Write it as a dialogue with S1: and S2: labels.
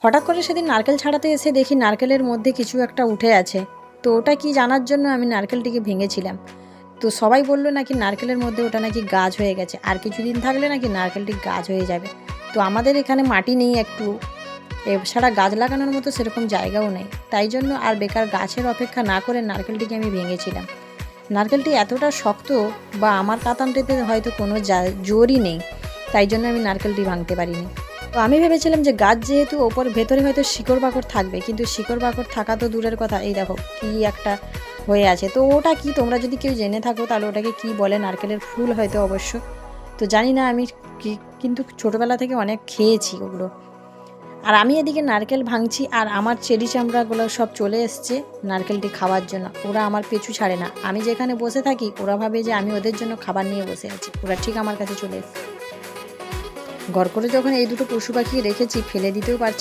S1: হঠাৎ করে সেদিন নারকেল ছাড়াতে এসে দেখি নারকেলের মধ্যে কিছু একটা উঠে আছে। তো ওটা কি জানার জন্য আমি নারকেলটিকে ভেঙেছিলাম। তো সবাই বললো নাকি নারকেলের মধ্যে ওটা নাকি গাছ হয়ে গেছে, আর কিছুদিন থাকলে নাকি নারকেলটি গাছ হয়ে যাবে। তো আমাদের এখানে মাটি নেই একটু, এছাড়া গাছ লাগানোর মতো সেরকম জায়গাও নেই, তাই জন্য আর বেকার গাছের অপেক্ষা না করে নারকেলটিকে আমি ভেঙেছিলাম। নারকেলটি এতটা শক্ত, বা আমার কাতানটিতে হয়তো কোনো জোরই নেই, তাই জন্য আমি নারকেলটি ভাঙতে পারিনি। তো আমি ভেবেছিলাম যে গাছ যেহেতু ওপর ভেতরে হয়তো শিকড় বাকড় থাকবে, কিন্তু শিকড় বাকড় থাকা তো দূরের কথা, এই দেখো কি একটা হয়ে আছে। তো ওটা কি, তোমরা যদি কেউ জেনে থাকো তাহলে ওটাকে কি বলে, নারকেলের ফুল হয়তো অবশ্য, তো জানি না আমি কি, কিন্তু ছোটোবেলা থেকে অনেক খেয়েছি ওগুলো। আর আমি এদিকে নারকেল ভাঙছি, আর আমার চেরি চামড়াগুলো সব চলে এসছে নারকেলটি খাওয়ার জন্য। ওরা আমার পিছু ছাড়ে না, আমি যেখানে বসে থাকি ওরা ভাবে যে আমি ওদের জন্য খাবার নিয়ে বসে আছি, ওরা ঠিক আমার কাছে চলে এসছে। ঘর করে যখন এই দুটো পশু পাখি রেখেছি, ফেলে দিতেও পারছি